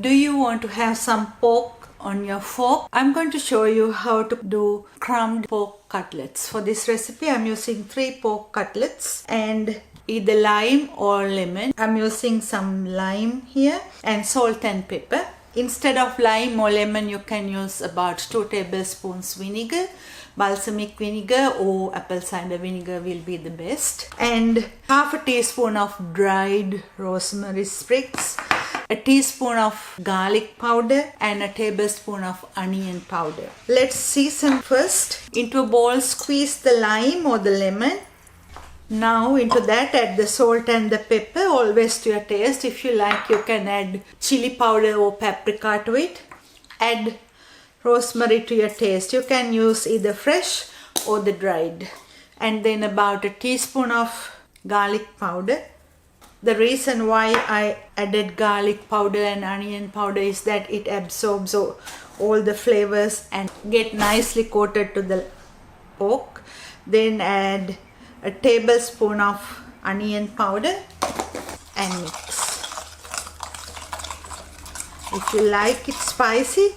Do you want to have some pork on your fork? I'm going to show you how to do crumbed pork cutlets. For this recipe, I'm using 3 pork cutlets and either lime or lemon. I'm using some lime here and salt and pepper. Instead of lime or lemon, you can use about 2 tablespoons vinegar. Balsamic vinegar or apple cider vinegar will be the best. And half a teaspoon of dried rosemary sprigs, a teaspoon of garlic powder and a tablespoon of onion powder. Let's season first. Into a bowl, squeeze the lime or the lemon. Now into that add the salt and the pepper, always to your taste. If you like, you can add chili powder or paprika to it. Add rosemary to your taste. You can use either fresh or the dried. And then about a teaspoon of garlic powder. The reason why I added garlic powder and onion powder is that it absorbs all the flavors and get nicely coated to the pork. Then add a tablespoon of onion powder and mix. If you like it spicy,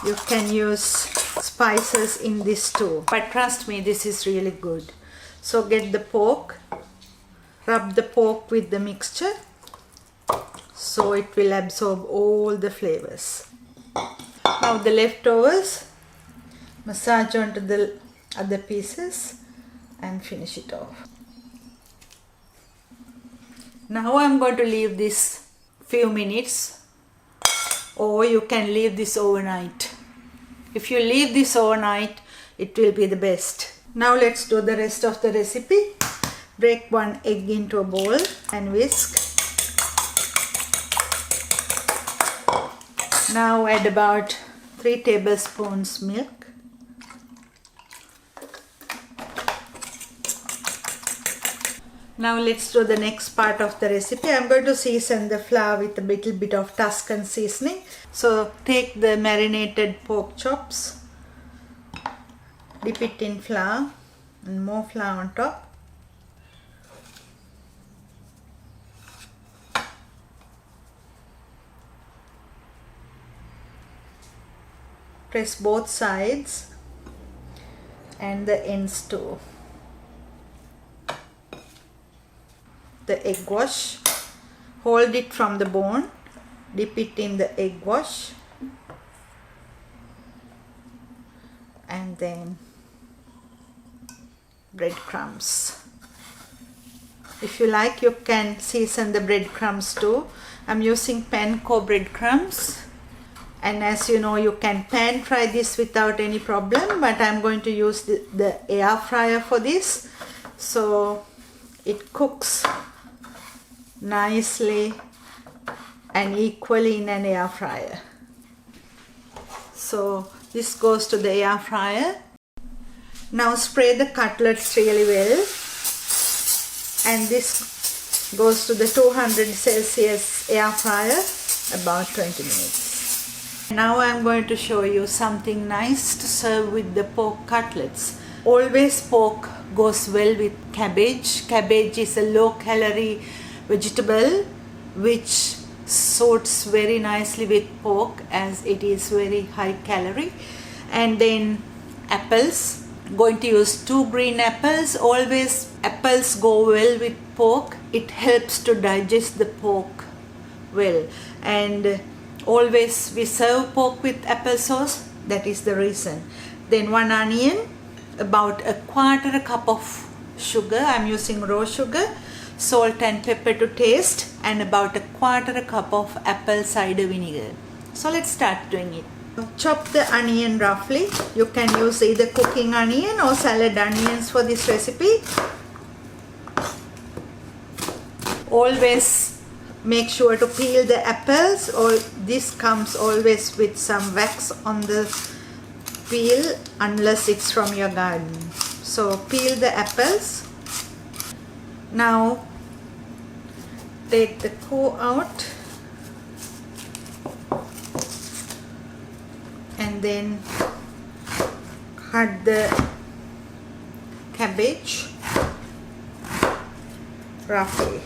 you can use spices in this too. But trust me, this is really good. So get the pork, rub the pork with the mixture so it will absorb all the flavors. Now the leftovers, massage onto the other pieces and finish it off. Now I'm going to leave this few minutes, or you can leave this overnight. If you leave this overnight, it will be the best. Now let's do the rest of the recipe. Break 1 egg into a bowl and whisk. Now add about 3 tablespoons milk. Now let's do the next part of the recipe. I'm going to season the flour with a little bit of Tuscan seasoning. So take the marinated pork chops, dip it in flour and more flour on top. Press both sides and the ends too. The egg wash, hold it from the bone, dip it in the egg wash and then breadcrumbs. If you like, you can season the breadcrumbs too. I'm using panko breadcrumbs, and as you know, you can pan fry this without any problem, but I'm going to use the air fryer for this, so it cooks nicely and equally in an air fryer. So this goes to the air fryer. Now spray the cutlets really well, and this goes to the 200 Celsius air fryer about 20 minutes. Now I'm going to show you something nice to serve with the pork cutlets. Always pork goes well with cabbage. Cabbage is a low calorie vegetable which suits very nicely with pork as it is very high calorie. And then apples. I'm going to use 2 green apples. Always apples go well with pork. It helps to digest the pork well, and always we serve pork with applesauce. That is the reason. Then 1 onion, about a quarter cup of sugar. I'm using raw sugar, salt and pepper to taste, and about a quarter cup of apple cider vinegar. So let's start doing it. Chop the onion roughly. You can use either cooking onion or salad onions for this recipe. Always make sure to peel the apples, or this comes always with some wax on the peel unless it's from your garden. So peel the apples. Now take the core out and then cut the cabbage roughly.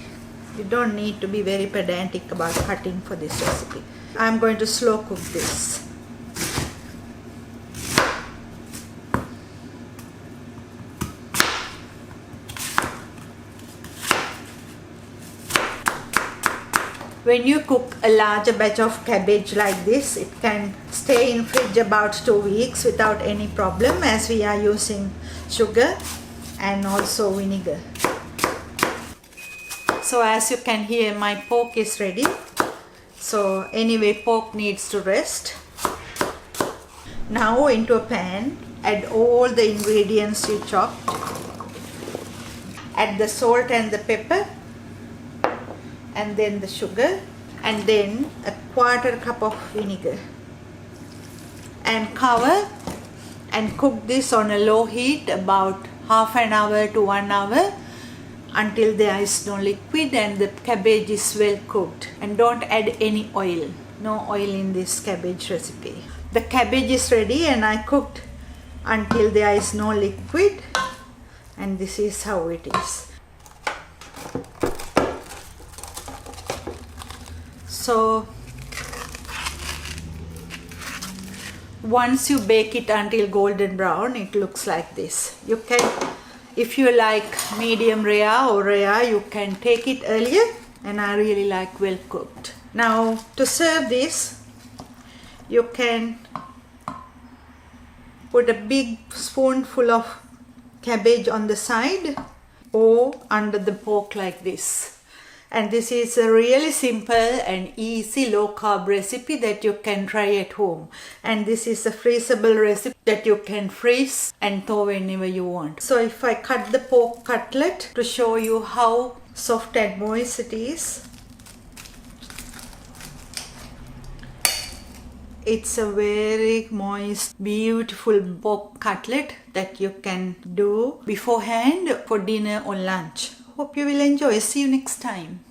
You don't need to be very pedantic about cutting for this recipe. I'm going to slow cook this. When you cook a larger batch of cabbage like this, it can stay in fridge about 2 weeks without any problem, as we are using sugar and also vinegar. So as you can hear, my pork is ready. So anyway, pork needs to rest. Now into a pan, add all the ingredients you chopped. Add the salt and the pepper, and then the sugar, and then a 1/4 cup of vinegar, and cover and cook this on a low heat about half an hour to 1 hour until there is no liquid and the cabbage is well cooked. And don't add any oil, no oil in this cabbage recipe. The cabbage is ready and I cooked until there is no liquid, and this is how it is. So once you bake it until golden brown, it looks like this. You can, if you like medium rare or rare, you can take it earlier, and I really like well cooked. Now to serve this, you can put a big spoonful of cabbage on the side or under the pork like this. And this is a really simple and easy low carb recipe that you can try at home. And this is a freezable recipe that you can freeze and thaw whenever you want. So if I cut the pork cutlet to show you how soft and moist it is. It's a very moist, beautiful pork cutlet that you can do beforehand for dinner or lunch. Hope you will enjoy. See you next time.